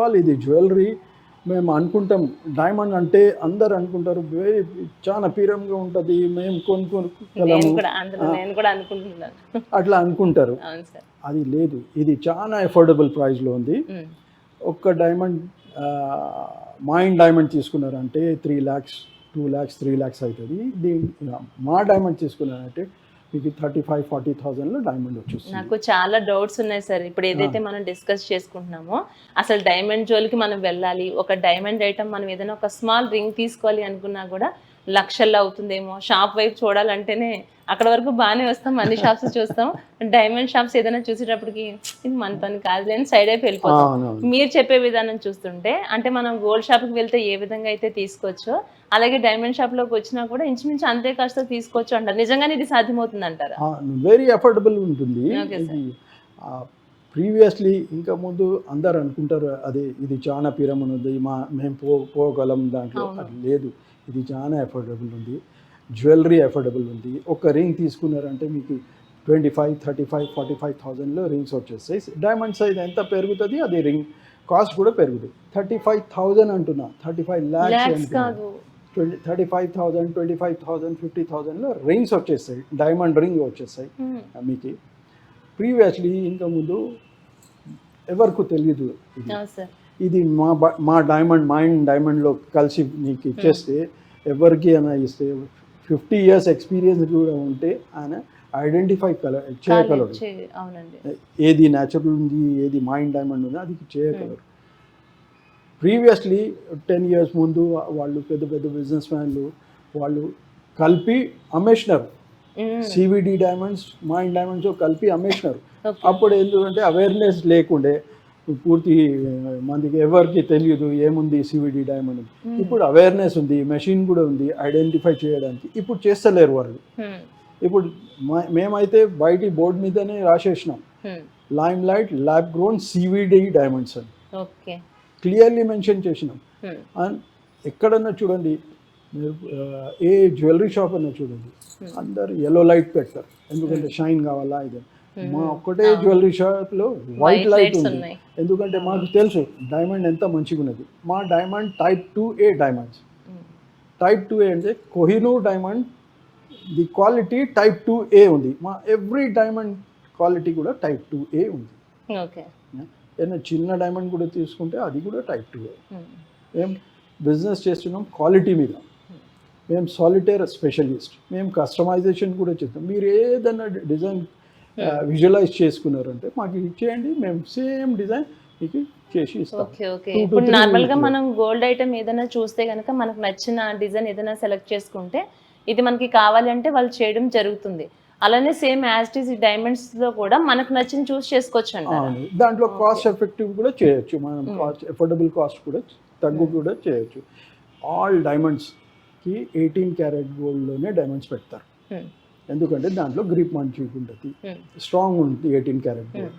వాళ్ళు ఇది జ్యువెలరీ మేము అనుకుంటాం డైమండ్ అంటే అందరు అనుకుంటారు వెరీ చాలా పీరంగా ఉంటుంది మేము కొనుక్కోగలము నేను కూడా అనుకుంటున్నాను. అట్లా అనుకుంటారు. అవును సార్. అది లేదు, ఇది చాలా అఫోర్డబుల్ ప్రైస్లో ఉంది. ఒక్క డైమండ్ మైండ్ డైమండ్ తీసుకున్నారంటే 3 lakhs 2 lakhs 3 lakhs అవుతుంది. మా డైమండ్ తీసుకున్నారంటే మీకు 35-40,000లో డైమండ్ వచ్చేస్తుంది. నాకు చాలా డౌట్స్ ఉన్నాయి సార్. ఇప్పుడు ఏదైతే మనం డిస్కస్ చేసుకుంటున్నామో అసలు డైమండ్ జోలికి మనం వెళ్ళాలి, ఒక డైమండ్ ఐటమ్ మనం ఏదైనా ఒక స్మాల్ రింగ్ తీసుకోవాలి అనుకున్నా కూడా లక్షల్లో అవుతుందేమో. షాప్ వైపు చూడాలంటేనే అక్కడ వరకు బాగానే వస్తాం, అన్ని షాప్స్ చూస్తాం. డైమండ్ షాప్స్ ఏదైనా చూసేటప్పటికి ఇది మన పని కాదులే అని సైడ్ అయిపోయి వెళ్ళిపోతాం. మీరు చెప్పే విధానం చూస్తుంటే అంటే మనం గోల్డ్ షాప్కి వెళ్తే ఏ విధంగా అయితే తీసుకోవచ్చో అలాగే డైమండ్ షాప్లోకి వచ్చినా కూడా ఇంచుమించు అంతే కాస్త తీసుకోవచ్చు అంటారు. నిజంగానే ఇది సాధ్యమవుతుంది అంటారా? వెరీ అఫోర్డబుల్ ఉంటుంది. ప్రీవియస్లీ ఇంకా ముందు అందరు అనుకుంటారు అదే ఇది చాలా పిరమిడ్ ఉంది, మేము పోగలం, దాంట్లో అది లేదు. ఇది చాలా అఫోర్డబుల్ ఉంది, జ్యువెలరీ అఫోర్డబుల్ ఉంది. ఒక రింగ్ తీసుకున్నారంటే మీకు 25-35-45,000లో రింగ్స్ వచ్చేస్తాయి. డైమండ్ సైజ్ ఎంత పెరుగుతుంది అది రింగ్ కాస్ట్ కూడా పెరుగుతుంది. 35,000 అంటున్నా, 35 lakhs కాదు, 35,000 25,000 50,000లో రింగ్స్ వచ్చేస్తాయి, డైమండ్ రింగ్ వచ్చేస్తాయి మీకు. ప్రీవియస్లీ ఇంకా ముందు ఎవరికి తెలియదు ఇది మా డైమండ్ మైండ్ డైమండ్లో కలిసి మీకు ఇచ్చేస్తే ఎవరికి అయినా ఇస్తే 50 years ఎక్స్పీరియన్స్ కూడా ఉంటే ఆయన ఐడెంటిఫై చేయగలరు ఏది న్యాచురల్ ఉంది ఏది మైండ్ డైమండ్ ఉంది అది చేయగలరు. ప్రీవియస్లీ 10 years ముందు వాళ్ళు పెద్ద పెద్ద బిజినెస్ మ్యాన్లు వాళ్ళు కలిపి అమ్మేసినారు, సివిడి డైమండ్స్ మైండ్ డైమండ్స్ కలిపి అమ్మేసినారు. అప్పుడు ఎందుకంటే అవేర్నెస్ లేకుండే, పూర్తి మందికి ఎవరికి తెలియదు ఏముంది సివిడి డైమండ్. ఇప్పుడు అవేర్నెస్ ఉంది, మెషిన్ కూడా ఉంది ఐడెంటిఫై చేయడానికి. ఇప్పుడు చేస్తలేరు వాళ్ళు. ఇప్పుడు మేమైతే బయటి బోర్డు మీదనే రాసేసినాం lime light lab grown CVD diamonds అని క్లియర్లీ మెన్షన్ చేసినాం. అండ్ ఎక్కడన్నా చూడండి మీరు ఏ జ్యువెలరీ షాప్ అన్నా చూడండి అందరు ఎల్లో లైట్ పెడతారు ఎందుకంటే షైన్ కావాలా ఇది. మా ఒక్కటే జ్యువెలరీ షాప్లో వైట్ లైట్ ఉంది ఎందుకంటే మాకు తెలుసు డైమండ్ ఎంత మంచిగా ఉన్నది. మా diamond Type 2A diamonds. Type 2A అంటే Kohinoor diamond the quality Type 2A ఉంది. మా ఎవ్రీ డైమండ్ క్వాలిటీ కూడా Type 2A ఉంది. ఏదైనా చిన్న డైమండ్ కూడా తీసుకుంటే అది కూడా Type 2A. మేము బిజినెస్ చేస్తున్నాం క్వాలిటీ మీద. మేము సాలిటైర్ స్పెషలిస్ట్, మేము కస్టమైజేషన్ కూడా చేస్తాం. మీరు ఏదైనా డిజైన్ విజువలైజ్ చేసుకున్నారంటే మాకు ఇచ్చేయండి, మేము సేమ్ డిజైన్ మీకు చేసి ఇస్తాం. ఇప్పుడు నార్మల్గా మనం గోల్డ్ ఐటమ్ ఏదైనా చూస్తే కనుక మనకు నచ్చిన డిజైన్ ఏదైనా సెలెక్ట్ చేసుకుంటే ఇది మనకి కావాలి అంటే వాళ్ళు చేయడం జరుగుతుంది. అలానే సేమ్ యాజ్ ఇట్ ఈస్ డైమండ్స్లో కూడా మనకు నచ్చిన చూస్ చేసుకోవచ్చు అంటారు. దాంట్లో కాస్ట్ ఎఫెక్టివ్ కూడా చేయొచ్చు, మనం కాస్ట్ అఫోర్డబుల్ కాస్ట్ కూడా తగ్గు కూడా చేయొచ్చు. ఆల్ డైమండ్స్కి 18 karat గోల్డ్లోనే డైమండ్స్ పెడతారు ఎందుకంటే దాంట్లో గ్రిప్ మంచిగా ఉంటుంది, స్ట్రాంగ్ ఉంటుంది 18 karat గోల్డ్.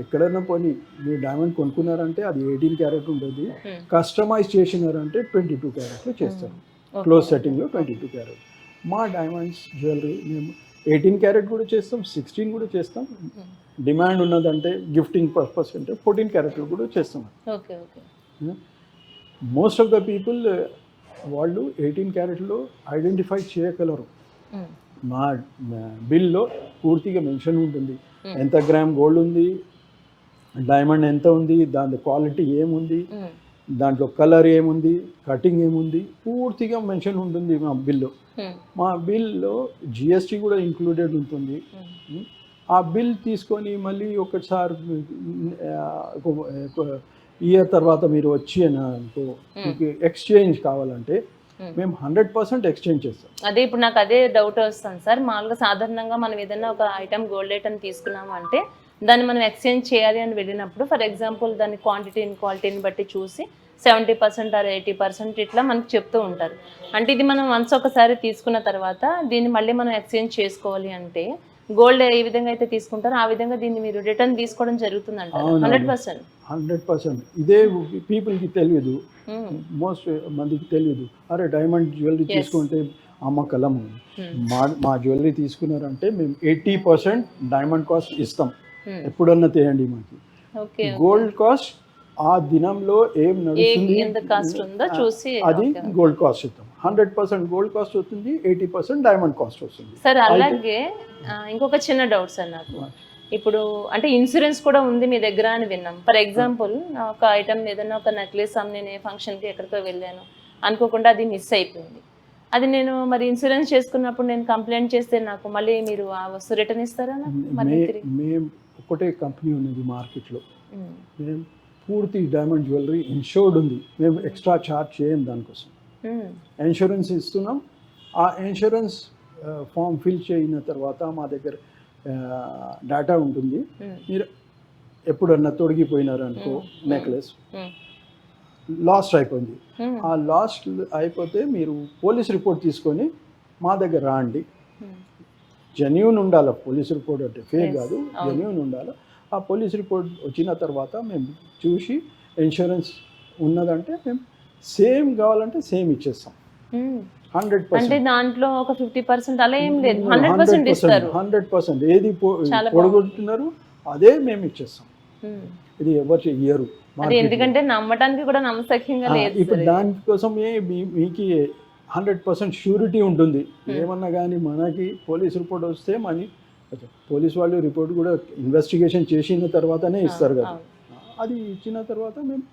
ఎక్కడైనా పోనీ మీరు డైమండ్ కొనుక్కున్నారంటే అది 18 karat ఉంటుంది, కస్టమైజ్ చేసినారంటే 22 karatలో చేస్తారు, క్లోజ్ సెట్టింగ్లో 22 karat. మా డైమండ్స్ జ్యువెలరీ మేము 18 karat కూడా చేస్తాం, 16 కూడా చేస్తాం. డిమాండ్ ఉన్నదంటే గిఫ్టింగ్ పర్పస్ అంటే 14 karatలో కూడా చేస్తాం. మోస్ట్ ఆఫ్ ద పీపుల్ వాళ్ళు 18 karatలో ఐడెంటిఫై చేయగలరు. మా బిల్లో పూర్తిగా మెన్షన్ ఉంటుంది ఎంత గ్రామ్ గోల్డ్ ఉంది, డైమండ్ ఎంత ఉంది, దాని క్వాలిటీ ఏముంది, దాంట్లో కలర్ ఏముంది, కటింగ్ ఏముంది, పూర్తిగా మెన్షన్ ఉంటుంది మా బిల్లో. మా బిల్లో GST కూడా ఇంక్లూడెడ్ ఉంటుంది. ఆ బిల్ తీసుకొని మళ్ళీ ఒకసారి ఇయర్ తర్వాత మీరు వచ్చి అనుకో మీకు ఎక్స్చేంజ్ కావాలంటే మేము 100% ఎక్స్చేంజ్ చేస్తాం. అదే ఇప్పుడు నాకు అదే డౌట్ వస్తుంది సార్. మామూలుగా సాధారణంగా మనం ఏదైనా ఒక ఐటమ్ గోల్డ్ ఐటమ్ తీసుకున్నాము అంటే దాన్ని మనం ఎక్స్చేంజ్ చేయాలి అని వెళ్ళినప్పుడు ఫర్ ఎగ్జాంపుల్ దాని క్వాలిటీని బట్టి చూసి 70% or 80% ఇట్లా మనకు చెప్తూ ఉంటారు. అంటే ఇది మనం వన్స్ ఒకసారి తీసుకున్న తర్వాత దీన్ని మళ్ళీ మనం ఎక్స్చేంజ్ చేసుకోవాలి అంటే గోల్డ్ ఏ విధంగా అయితే తీసుకుంటారో ఆ విధంగా దీన్ని మీరు రిటర్న్ తీసుకోవడం జరుగుతుంది అంటారు. 100%. ఇదే పీపుల్కి తెలియదు, మోస్ట్ మందికి తెలియదు. అరే డైమండ్ జ్యువెలరీ తీసుకుంటే అమ్మకలము, మా జ్యువెలరీ తీసుకున్నారంటే మేము 80% డైమండ్ కాస్ట్ ఇస్తాం, ఎప్పుడన్నా తేయండి మాకు. గోల్డ్ కాస్ట్ ఆ దినంలో ఏం నడుస్తుంది ఎంత కాస్ట్ ఉందో చూసి అది గోల్డ్ కాస్ట్ ఇస్తాం. 100% గోల్డ్ కాస్ట్ వస్తుంది, 80% డైమండ్ కాస్ట్ వస్తుంది. సార్ అలాగే ఇంకొక చిన్న డౌట్ సార్ నాకు. ఇప్పుడు అంటే ఇన్సూరెన్స్ కూడా ఉంది మీ దగ్గర అని విన్నాం. ఫర్ ఎగ్జాంపుల్ ఒక ఐటమ్ ఏదైనా ఒక నెక్లెస్ నేను ఏ ఫంక్షన్కి ఎక్కడికో వెళ్ళాను, అనుకోకుండా అది మిస్ అయిపోయింది. అది నేను మరి ఇన్సూరెన్స్ చేసుకున్నప్పుడు నేను కంప్లైంట్ చేస్తే నాకు మళ్ళీ మీరు ఆ వస్తువు రిటర్న్ ఇస్తారా నాకు? మేము ఒకటే కంపెనీ ఉన్నది మార్కెట్లో, మేము పూర్తి డైమండ్ జ్యువెలరీ ఇన్షూర్డ్ ఉంది. మేము ఎక్స్ట్రా ఛార్జ్ చేయం దానికోసం. ఇన్సూరెన్స్ ఇస్తున్నాం. ఆ ఇన్సూరెన్స్ ఫామ్ ఫిల్ చేయిన తర్వాత మా దగ్గర డేటా ఉంటుంది. మీరు ఎప్పుడన్నా తొడిగిపోయినారనుకో నెక్లెస్, లాస్ట్ అయిపోయింది. ఆ లాస్ట్ అయిపోతే మీరు పోలీస్ రిపోర్ట్ తీసుకొని మా దగ్గర రాండి. జెన్యూన్ ఉండాలి పోలీస్ రిపోర్ట్, అంటే ఫేక్ కాదు, జెన్యూన్ ఉండాలి. ఆ పోలీస్ రిపోర్ట్ వచ్చిన తర్వాత మేము చూసి ఇన్సూరెన్స్ ఉన్నదంటే మేము సేమ్ కావాలంటే సేమ్ ఇచ్చేస్తాం. 100%. అంటే దాంట్లో ఒక 50% అలా ఏం లేదు, 100% ఇస్తారు. 100% ఏది పొడగొట్టున్నారు అదే మేము ఇచ్చేస్తాం. ఇది ఎవరు చెయ్యరు. ఎందుకంటే నమ్మటానికి కూడా నమ్మశక్యంగా లేదు. ఇప్పుడు దానికోసమే మీకు 100% షూరిటీ ఉంటుంది. ఏమన్నా కానీ మనకి పోలీస్ రిపోర్ట్ వస్తే పోలీస్ వాళ్ళు రిపోర్ట్ కూడా ఇన్వెస్టిగేషన్ చేసిన తర్వాతనే ఇస్తారు కదా. అది ఇచ్చిన తర్వాత మేము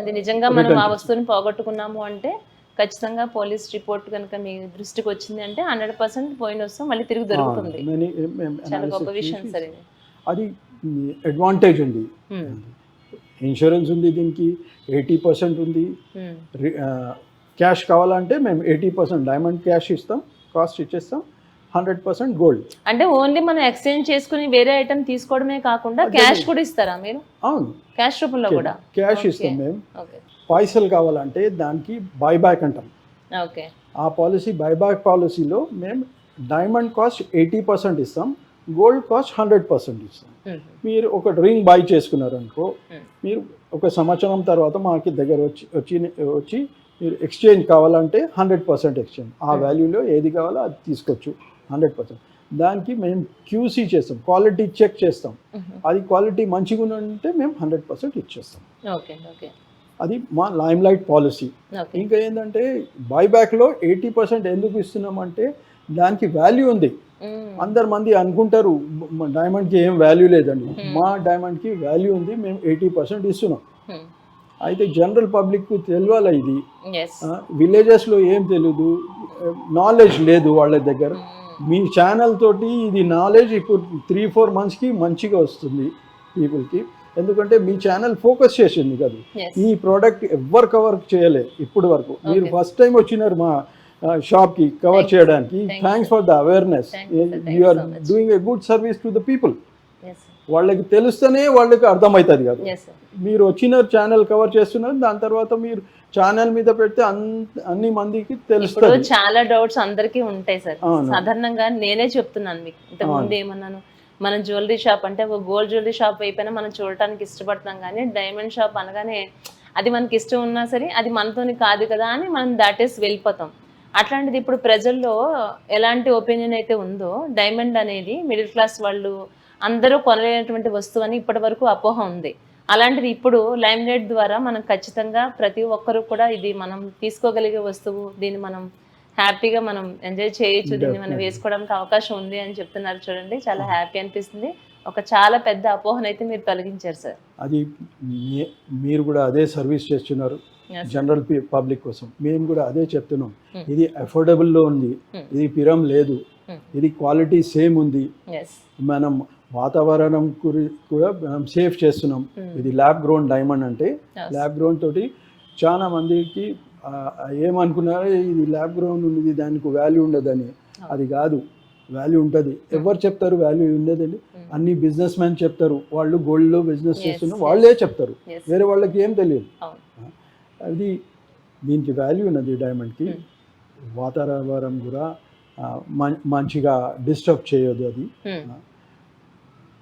అది నిజంగా మనం ఆ వస్తువుని పోగొట్టుకున్నాము అంటే ఖచ్చితంగా పోలీస్ రిపోర్ట్ కనుక మీ దృష్టికి వచ్చింది అంటే 100% పోయిన వస్తువు మళ్ళీ తిరిగి దొరుకుతుంది. చాలా గొప్ప విషయం సార్ ఇది. అది అడ్వాంటేజ్ ఉంది. ఇన్సూరెన్స్ ఉంది, దీనికి 80% ఉంది. క్యాష్ కావాలంటే మేము 80% డైమండ్ క్యాష్ ఇస్తాం, కాస్ట్ ఇచ్చేస్తాం. 100% గోల్డ్. అంటే ఓన్లీ మనం ఎక్స్చేంజ్ చేసుకుని వేరే ఐటమ్ తీసుకోవడమే కాకుండా క్యాష్ కూడా ఇస్తారా మీరు? అవును, క్యాష్ రూపంలో కూడా క్యాష్ ఇస్తాం మేము. పైసలు కావాలంటే దానికి బైబ్యాక్ అంటాం. ఓకే. ఆ పాలసీ బైబ్యాక్ పాలసీలో మేము డైమండ్ కాస్ట్ 80% ఇస్తాం, గోల్డ్ కాస్ట్ 100% ఇస్తాం. మీరు ఒక రింగ్ బై చేసుకున్నారు అనుకో, మీరు ఒక సంవత్సరం తర్వాత మాకి దగ్గర వచ్చి మీరు ఎక్స్చేంజ్ కావాలంటే 100% ఎక్స్చేంజ్. ఆ వాల్యూలో ఏది కావాలో అది తీసుకోవచ్చు 100%. దానికి మేము క్యూసీ చేస్తాం, క్వాలిటీ చెక్ చేస్తాం. అది క్వాలిటీ మంచిగా ఉంటే మేము 100% ఇచ్చేస్తాం. Okay okay. అది మా లైమ్ లైట్ పాలసీ. ఇంకా ఏంటంటే బైబ్యాక్లో 80% ఎందుకు ఇస్తున్నామంటే దానికి వాల్యూ ఉంది. అందరు మంది అనుకుంటారు డైమండ్కి ఏం వాల్యూ లేదండి. మా డైమండ్కి వాల్యూ ఉంది, మేము 80% ఇస్తున్నాం. అయితే జనరల్ పబ్లిక్కు తెలియాలి ఇది. విలేజెస్లో ఏం తెలియదు, నాలెడ్జ్ లేదు వాళ్ళ దగ్గర. మీ ఛానల్ తోటి ఇది నాలెడ్జ్ ఇప్పుడు 3-4 మంత్స్కి మంచిగా వస్తుంది పీపుల్కి. ఎందుకంటే మీ ఛానల్ ఫోకస్ చేసింది కదా, ఈ ప్రోడక్ట్ ఎవరు కవర్ చేయలే ఇప్పుడు వరకు. మీరు ఫస్ట్ టైం వచ్చినారు మా షాప్కి కవర్ చేయడానికి. Thanks for the awareness. You are doing a good service to the people. వాళ్ళకి తెలుస్తేనే వాళ్ళకి అర్థమవుతుంది కదా. మీరు వచ్చిన ఛానల్ కవర్ చేస్తున్నారు, దాని తర్వాత మీరు ఛానల్ మీద పెడితే అన్ని మందికి తెలుస్తుంది. చాలా డౌట్స్ అందరికీ ఉంటాయి సార్. సాధారణంగా నేనే చెప్తున్నాను మీకు, ఇంతకుముందు ఏమన్నాను, మన జ్యువెలరీ షాప్ అంటే ఒక గోల్డ్ జ్యువెలరీ షాప్ అయిపోయినా మనం చూడటానికి ఇష్టపడతాం, కానీ డైమండ్ షాప్ అనగానే అది మనకి ఇష్టం ఉన్నా సరే అది మనతోని కాదు కదా అని మనం దాటేసి వెళ్ళిపోతాం. అట్లాంటిది ఇప్పుడు ప్రజల్లో ఎలాంటి ఒపీనియన్ అయితే ఉందో, డైమండ్ అనేది మిడిల్ క్లాస్ వాళ్ళు అందరూ కొనలేనటువంటి వస్తువు అని ఇప్పటి వరకు అపోహ ఉంది. అలాంటిది ఇప్పుడు లైమ్ లైట్ ద్వారా మనం ఖచ్చితంగా ప్రతి ఒక్కరు కూడా ఇది మనం తీసుకోగలిగే వస్తువు, దీన్ని మనం హ్యాపీగా మనం ఎంజాయ్ చేయొచ్చు, దీన్ని మనం వేసుకోవడానికి అవకాశం ఉంది అని చెప్తున్నారు. చూడండి, చాలా హ్యాపీ అనిపిస్తుంది. ఒక చాలా పెద్ద అపోహనైతే మీరు తొలగించారు సార్. అది మీరు కూడా అదే సర్వీస్ చేస్తున్నారు జనరల్ పబ్లిక్ కోసం. మేము కూడా అదే చెప్తున్నాం, ఇది అఫోర్డబుల్లో ఉంది, ఇది పిరం లేదు, ఇది క్వాలిటీ సేమ్ ఉంది. మనం వాతావరణం కూడా మనం సేఫ్ చేస్తున్నాం. ఇది ల్యాబ్ గ్రోన్ డైమండ్. అంటే ల్యాబ్ గ్రోన్ తోటి చాలా మందికి ఏమనుకున్నారు, ఇది ల్యాబ్ గ్రోన్ ఉంది దానికి వాల్యూ ఉండదని. అది కాదు, వాల్యూ ఉంటుంది. ఎవరు చెప్తారు వాల్యూ ఉండదండి? అన్ని బిజినెస్ మ్యాన్ చెప్తారు, వాళ్ళు గోల్డ్లో బిజినెస్ చేస్తున్నారు, వాళ్ళే చెప్తారు, వేరే వాళ్ళకి ఏం తెలియదు. అది దీనికి వాల్యూ ఉన్నది డైమండ్కి. వాతావరణం కూడా మంచిగా డిస్టర్బ్ చేయదు అది.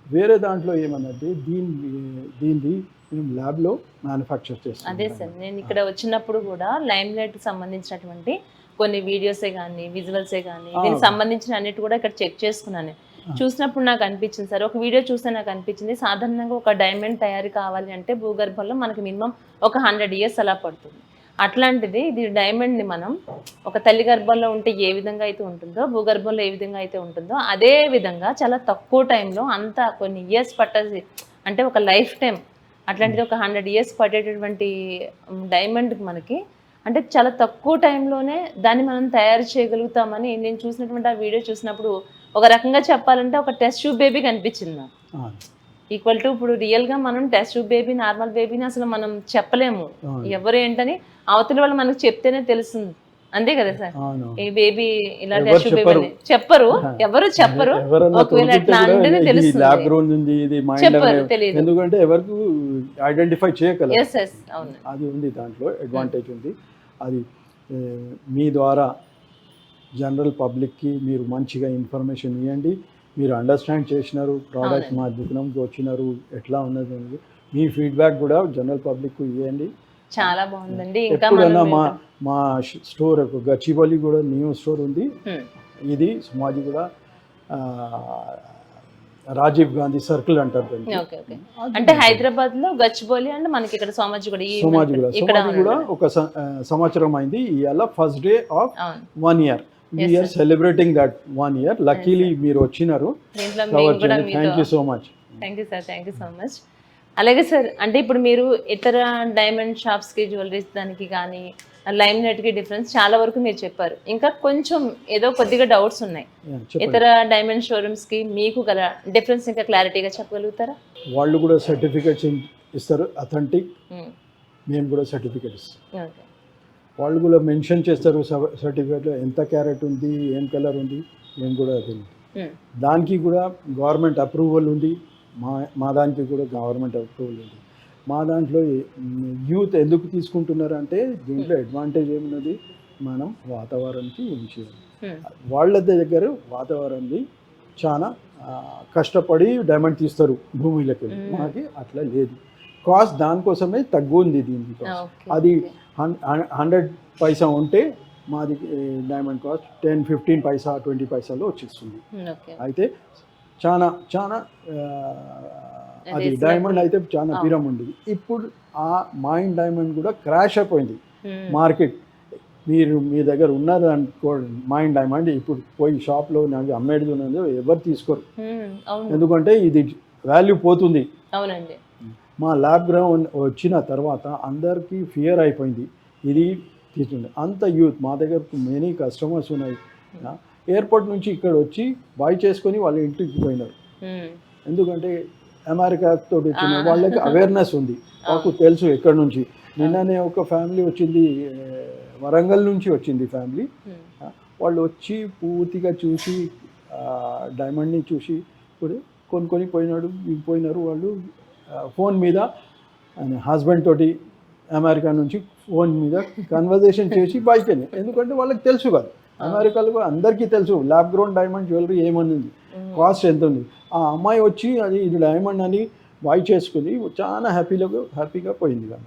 వేరే దాంట్లో ఏమన్నది దీన్ని మేము ల్యాబ్లో మ్యానుఫ్యాక్చర్ చేస్తాం. అదే సార్, నేను ఇక్కడ వచ్చినప్పుడు కూడా లైమ్ లైట్కి సంబంధించినటువంటి కొన్ని వీడియోసే కానీ విజువల్సే కానీ దీనికి సంబంధించిన అన్నిటి కూడా ఇక్కడ చెక్ చేసుకున్నాను. చూసినప్పుడు నాకు అనిపించింది సార్, ఒక వీడియో చూస్తే నాకు అనిపించింది సాధారణంగా ఒక డైమండ్ తయారీ కావాలి అంటే భూగర్భంలో మనకి మినిమం ఒక 100 years అలా పడుతుంది. అట్లాంటిది ఇది డైమండ్ని మనం ఒక తల్లి గర్భంలో ఉంటే ఏ విధంగా అయితే ఉంటుందో, భూగర్భంలో ఏ విధంగా అయితే ఉంటుందో అదే విధంగా చాలా తక్కువ టైంలో అంతా కొన్ని ఇయర్స్ పట్టేది, అంటే ఒక లైఫ్ టైం అట్లాంటిది ఒక 100 years పట్టేటటువంటి డైమండ్కి మనకి అంటే చాలా తక్కువ టైంలోనే దాన్ని మనం తయారు చేయగలుగుతామని నేను చూసినటువంటి ఆ వీడియో చూసినప్పుడు ఒక రకంగా చెప్పాలంటే ఒక టెస్ట్ ట్యూబ్ బేబీ కనిపించింది నాకు. ఈక్వల్ టు ఇప్పుడు రియల్గా మనం టెస్ట్ ట్యూబ్ బేబీ, నార్మల్ బేబీని అసలు మనం చెప్పలేము ఎవరు ఏంటని, అవతల వాళ్ళు మనకు చెప్తేనే తెలుస్తుంది. అంతే కదా సార్, ఈ బేబీ ఇలా టెస్ట్ ట్యూబ్ బేబీ అని చెప్పరు, ఎవరు చెప్పరు. ఒకవేళ అట్లా అంటేనే తెలుస్తుంది, చెప్పరు, తెలియదు. ఎందుకంటే ఎవరికి ఐడెంటిఫై చేయగలరు. అవును, అది ఉంది, దాంట్లో అడ్వాంటేజ్ ఉంది. అది మీ ద్వారా జనరల్ పబ్లిక్కి మీరు మంచిగా ఇన్ఫర్మేషన్ ఇవ్వండి. మీరు అండర్స్టాండ్ చేసినారు, ప్రోడక్ట్ మా దుకాణంకి వచ్చినారు, ఎట్లా ఉన్నది అనేది మీ ఫీడ్బ్యాక్ కూడా జనరల్ పబ్లిక్ ఇవ్వండి. చాలా బాగుందండి. ఇంకా ఎప్పుడైనా మా స్టోర్ గచ్చిబౌలి కూడా న్యూ స్టోర్ ఉంది. ఇది సుమాజీ కూడా రాజీవ్ గాంధీ సర్కిల్ అంటారు. అంటే హైదరాబాద్ లో గచ్చిబౌలి అంటే మనకి ఇక్కడ సోమాజీ కూడా ఒక సంవత్సరం అయింది. ఇవాళ first day of 1 year. We are celebrating that 1 year. Luckily మీరు వచ్చినారు. Thank you so much. Thank you sir, thank you so much. అలాగే సార్, అంటే ఇప్పుడు మీరు ఇతర డైమండ్ షాప్స్కి, జ్యువెలరీస్ దానికి కానీ లైమ్ నెట్కి డిఫరెన్స్ చాలా వరకు మీరు చెప్పారు. ఇంకా కొంచెం ఏదో కొద్దిగా డౌట్స్ ఉన్నాయి. ఇతర డైమండ్ షోరూమ్స్కి మీకు గల డిఫరెన్స్ ఇంకా క్లారిటీగా చెప్పగలుగుతారా? వాళ్ళు కూడా సర్టిఫికేట్స్ ఇస్తారు, అథెంటిక్. మేము కూడా సర్టిఫికేట్ ఇస్తాం. వాళ్ళు కూడా మెన్షన్ చేస్తారు సర్టిఫికేట్లో ఎంత క్యారెట్ ఉంది, ఏం కలర్ ఉంది, మేము కూడా తెలియదు. దానికి కూడా గవర్నమెంట్ అప్రూవల్ ఉంది. మా దానికి కూడా గవర్నమెంట్ అప్రూవల్ ఉంది. మా దాంట్లో యూత్ ఎందుకు తీసుకుంటున్నారు అంటే దీంట్లో అడ్వాంటేజ్ ఏమున్నది, మనం వాతావరణానికి ఏం చేయాలి. వాళ్ళ దగ్గర వాతావరణాన్ని చాలా కష్టపడి డైమండ్ తీస్తారు భూమిలోకి. మాకి అట్లా లేదు. కాస్ట్ దానికోసమే తగ్గు ఉంది దీనికి. అది 100 పైసా ఉంటే మాది డైమండ్ కాస్ట్ 10-15 పైసా 20 పైసాలో వచ్చేస్తుంది. అయితే చాలా చాలా అది డైమండ్ అయితే చాలా పిరం ఉండేది. ఇప్పుడు ఆ మైండ్ డైమండ్ కూడా క్రాష్ అయిపోయింది మార్కెట్. మీరు మీ దగ్గర ఉన్నది అనుకోండి మైండ్ డైమండ్, ఇప్పుడు పోయి షాప్లో నాకు అమ్మేది ఉన్నది ఎవరు తీసుకోరు. ఎందుకంటే ఇది వాల్యూ పోతుంది. అవునండి. మా ల్యాబ్ గ్రౌండ్ వచ్చిన తర్వాత అందరికీ ఫియర్ అయిపోయింది ఇది తీసుకుంటే. అంత యూత్ మా దగ్గర మెనీ కస్టమర్స్ ఉన్నాయి. ఎయిర్పోర్ట్ నుంచి ఇక్కడ వచ్చి బై చేసుకొని వాళ్ళ ఇంటికి పోయినారు. ఎందుకంటే అమెరికా తోటి వచ్చిన వాళ్ళకి అవేర్నెస్ ఉంది, మాకు తెలుసు ఎక్కడి నుంచి. నిన్ననే ఒక ఫ్యామిలీ వచ్చింది, వరంగల్ నుంచి వచ్చింది ఫ్యామిలీ. వాళ్ళు వచ్చి పూర్తిగా చూసి డైమండ్ని చూసి ఇప్పుడు కొనుక్కొని పోయినారు. వాళ్ళు ఫోన్ మీద హస్బెండ్ తోటి అమెరికా నుంచి ఫోన్ మీద కన్వర్జేషన్ చేసి బైక్ అని. ఎందుకంటే వాళ్ళకి తెలుసు కదా, అమెరికాలో అందరికీ తెలుసు ల్యాబ్ గ్రౌండ్ డైమండ్ జ్యువెలరీ ఏమని, కాస్ట్ ఎంత ఉంది. ఆ అమ్మాయి వచ్చి అది ఇది డైమండ్ అని బై చేసుకుని చాలా హ్యాపీగా పోయింది.